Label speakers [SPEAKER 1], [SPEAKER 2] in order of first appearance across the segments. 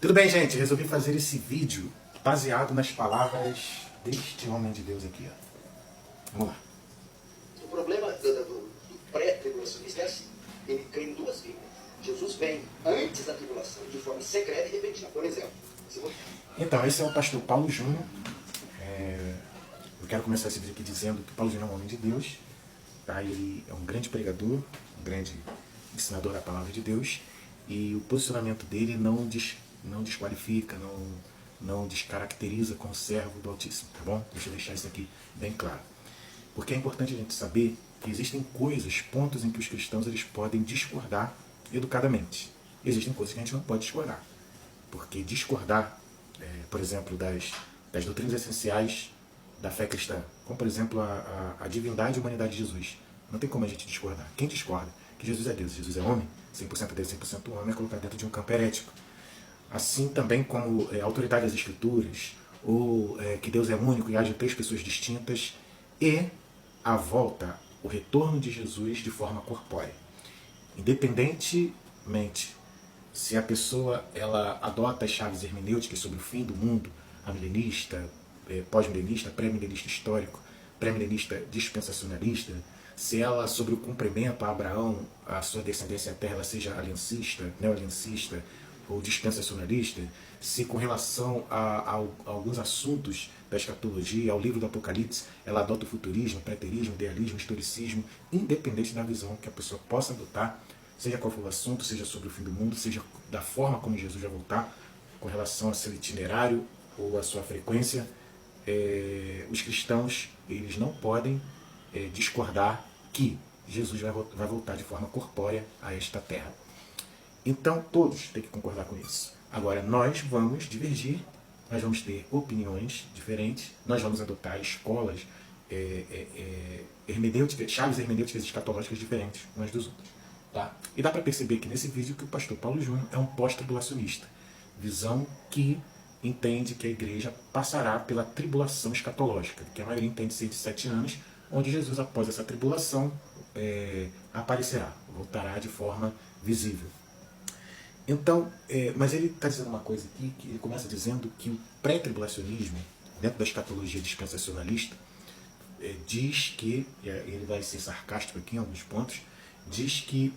[SPEAKER 1] Tudo bem, gente? Resolvi fazer esse vídeo baseado nas palavras deste homem de Deus aqui. Ó. Vamos lá.
[SPEAKER 2] O problema do pré-tribulacionista é assim. Ele crê em duas vindas. Jesus vem antes da tribulação, de forma secreta e repentina. Por exemplo,
[SPEAKER 1] então, esse é o pastor Paulo Júnior. Eu quero começar esse vídeo aqui dizendo que Paulo Júnior é um homem de Deus. Tá? Ele é um grande pregador, um grande ensinador da palavra de Deus. E o posicionamento dele não desqualifica, não descaracteriza como servo do Altíssimo, tá bom? Deixa eu deixar isso aqui bem claro. Porque é importante a gente saber que existem coisas, pontos em que os cristãos eles podem discordar educadamente. Existem coisas que a gente não pode discordar. Porque discordar, por exemplo, das doutrinas essenciais da fé cristã, como por exemplo a divindade e a humanidade de Jesus, não tem como a gente discordar. Quem discorda que Jesus é Deus, Jesus é homem, 100% Deus, 100% homem, é colocado dentro de um campo herético. Assim também como a autoridade das Escrituras, ou que Deus é único e haja três pessoas distintas, e a volta, o retorno de Jesus de forma corpórea. Independentemente se a pessoa ela adota as chaves hermenêuticas sobre o fim do mundo, a milenista, pós-milenista, pré-milenista histórico, pré-milenista dispensacionalista, se ela sobre o cumprimento a Abraão, a sua descendência à terra, ela seja aliancista, neo-aliancista ou dispensacionalista, se com relação a alguns assuntos da escatologia, ao livro do Apocalipse, ela adota o futurismo, o preterismo, o idealismo, o historicismo, independente da visão que a pessoa possa adotar, seja qual for o assunto, seja sobre o fim do mundo, seja da forma como Jesus vai voltar, com relação ao seu itinerário ou a sua frequência, os cristãos eles não podem discordar que Jesus vai voltar de forma corpórea a esta terra. Então todos têm que concordar com isso. Agora nós vamos divergir, nós vamos ter opiniões diferentes, nós vamos adotar escolas hermenêuticas, chaves hermenêuticas escatológicas diferentes umas dos outros. Tá? E dá para perceber aqui nesse vídeo que o pastor Paulo Júnior é um pós-tribulacionista. Visão que entende que a igreja passará pela tribulação escatológica, que a maioria entende ser de 7 anos, onde Jesus, após essa tribulação, aparecerá, voltará de forma visível. Então, mas ele está dizendo uma coisa aqui, que ele começa dizendo que o pré-tribulacionismo, dentro da escatologia dispensacionalista, diz que, ele vai ser sarcástico aqui em alguns pontos, diz que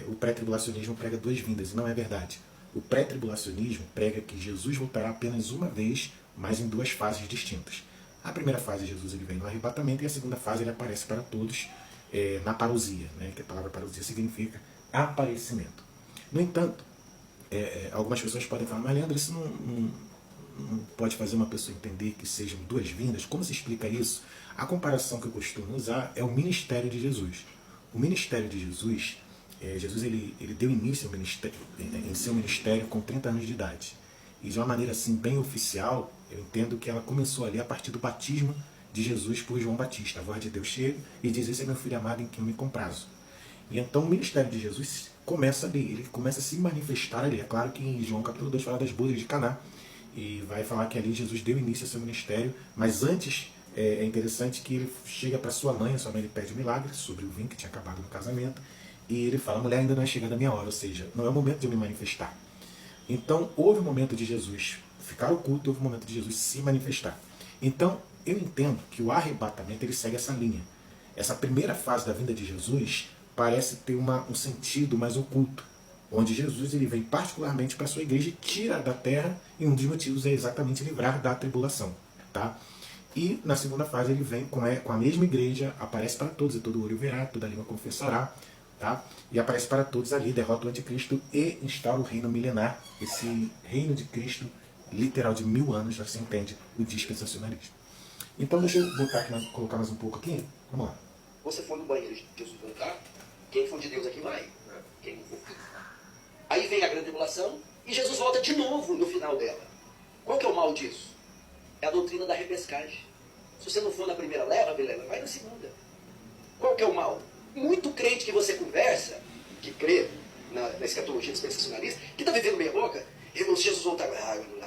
[SPEAKER 1] o pré-tribulacionismo prega duas vindas, e não é verdade. O pré-tribulacionismo prega que Jesus voltará apenas uma vez, mas em duas fases distintas. A primeira fase, Jesus ele vem no arrebatamento, e a segunda fase ele aparece para todos na parousia, né? Que a palavra parousia significa aparecimento. No entanto, algumas pessoas podem falar, mas Leandro, isso não pode fazer uma pessoa entender que sejam duas vindas? Como se explica isso? A comparação que eu costumo usar é o ministério de Jesus. O ministério de Jesus, Jesus ele deu início ao ministério, em seu ministério com 30 anos de idade. E de uma maneira assim bem oficial, eu entendo que ela começou ali a partir do batismo de Jesus por João Batista. A voz de Deus chega e diz, esse é meu filho amado em quem eu me comprazo. E então o ministério de Jesus começa ali, ele começa a se manifestar ali. É claro que em João capítulo 2 fala das bodas de Caná, e vai falar que ali Jesus deu início ao seu ministério, mas antes é interessante que ele chega para sua mãe, a sua mãe ele pede um milagre sobre o vinho que tinha acabado no casamento, e ele fala, mulher, ainda não é chegada a minha hora, ou seja, não é o momento de eu me manifestar. Então houve um momento de Jesus ficar oculto, houve um momento de Jesus se manifestar. Então eu entendo que o arrebatamento ele segue essa linha. Essa primeira fase da vinda de Jesus parece ter um sentido mais oculto, onde Jesus ele vem particularmente para a sua igreja e tira da terra, e um dos motivos é exatamente livrar da tribulação. Tá? E na segunda fase ele vem com a mesma igreja, aparece para todos, e todo olho verá, toda língua confessará, tá? E aparece para todos ali, derrota o anticristo e instaura o reino milenar, esse reino de Cristo literal de 1000 anos, já se entende o dispensacionalismo. Então deixa eu botar aqui, colocar mais um pouco aqui, vamos lá.
[SPEAKER 2] você for no banheiro de Jesus voltar, quem for de Deus aqui vai, quem não for. Aí vem a grande tribulação e Jesus volta de novo no final dela. Qual que é o mal disso? É a doutrina da repescagem. Se você não for na primeira leva, Vilela, vai na segunda. Qual que é o mal? Muito crente que você conversa, que crê na escatologia dispensacionalista, que está vivendo meia boca, se Jesus voltar,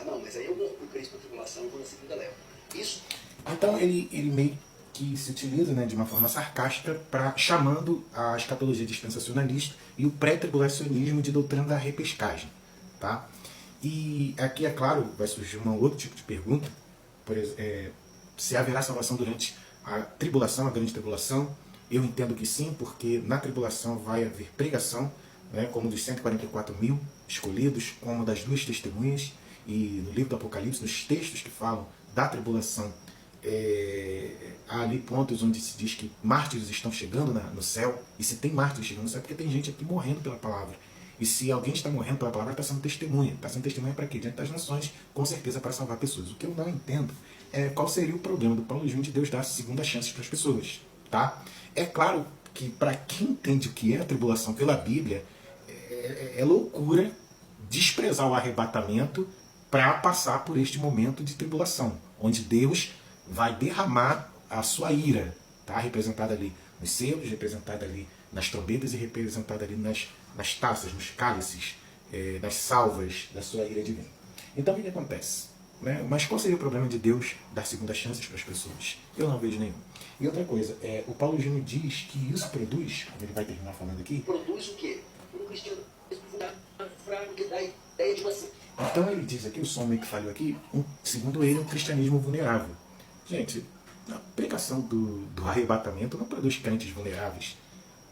[SPEAKER 2] não, mas aí eu morro por Cristo na tribulação e vou na segunda leva. Isso.
[SPEAKER 1] Então ele meio que se utiliza, né, de uma forma sarcástica, chamando a escatologia dispensacionalista e o pré-tribulacionismo de doutrina da repescagem. Tá? E aqui, é claro, vai surgir um outro tipo de pergunta, se haverá salvação durante a tribulação, a grande tribulação. Eu entendo que sim, porque na tribulação vai haver pregação, né, como dos 144 mil escolhidos, como das duas testemunhas, e no livro do Apocalipse, nos textos que falam da tribulação, há ali pontos onde se diz que mártires estão chegando no céu, e se tem mártires chegando no céu, é porque tem gente aqui morrendo pela palavra. E se alguém está morrendo pela palavra, está sendo testemunha. Está sendo testemunha para quê? Diante das nações, com certeza para salvar pessoas. O que eu não entendo é qual seria o problema do Paulo Júnior de Deus dar segunda chance para as pessoas. Tá? É claro que para quem entende o que é a tribulação pela Bíblia, é loucura desprezar o arrebatamento para passar por este momento de tribulação, onde Deus vai derramar a sua ira, tá? Representada ali nos selos, representada ali nas trombetas e representada ali nas taças, nos cálices, nas salvas da sua ira divina. Então o que acontece? Né? Mas qual seria o problema de Deus dar segundas chances para as pessoas? Eu não vejo nenhum. E outra coisa, o Paulo Júnior diz que isso produz, como ele vai terminar falando aqui...
[SPEAKER 2] Produz o quê? Um cristianismo fraco que dá a ideia de uma...
[SPEAKER 1] Então ele diz aqui, o som meio que falhou aqui, segundo ele, um cristianismo vulnerável. Gente, a pregação do arrebatamento não produz crentes vulneráveis.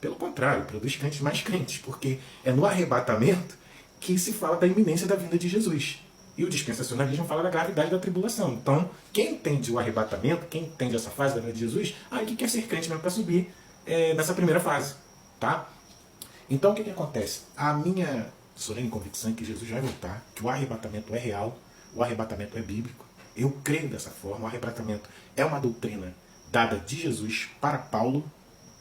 [SPEAKER 1] Pelo contrário, produz crentes mais crentes, porque é no arrebatamento que se fala da iminência da vinda de Jesus. E o dispensacionalismo fala da gravidade da tribulação. Então, quem entende o arrebatamento, quem entende essa fase da vinda de Jesus, aí que quer ser crente mesmo para subir nessa primeira fase. Tá? Então, o que acontece? A minha solene convicção é que Jesus vai voltar, que o arrebatamento é real, o arrebatamento é bíblico. Eu creio dessa forma. O arrebatamento é uma doutrina dada de Jesus para Paulo,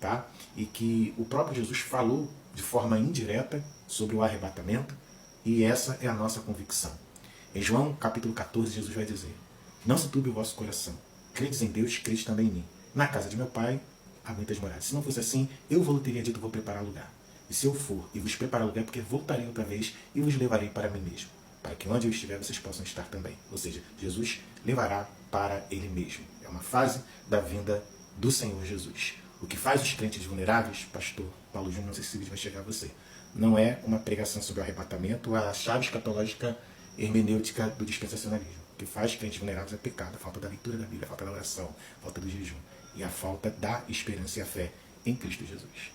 [SPEAKER 1] tá? E que o próprio Jesus falou de forma indireta sobre o arrebatamento, e essa é a nossa convicção. Em João capítulo 14, Jesus vai dizer: não se turbe o vosso coração, credes em Deus, credes também em mim. Na casa de meu pai há muitas moradas. Se não fosse assim, eu vos teria dito: vou preparar lugar. E se eu for e vos preparar lugar, porque voltarei outra vez e vos levarei para mim mesmo, para que onde eu estiver vocês possam estar também. Ou seja, Jesus levará para ele mesmo. É uma fase da vinda do Senhor Jesus. O que faz os crentes vulneráveis, pastor Paulo Júnior, não sei se esse vídeo vai chegar a você, não é uma pregação sobre o arrebatamento, a chave escatológica hermenêutica do dispensacionalismo. O que faz crentes vulneráveis é pecado, a falta da leitura da Bíblia, a falta da oração, a falta do jejum e a falta da esperança e a fé em Cristo Jesus.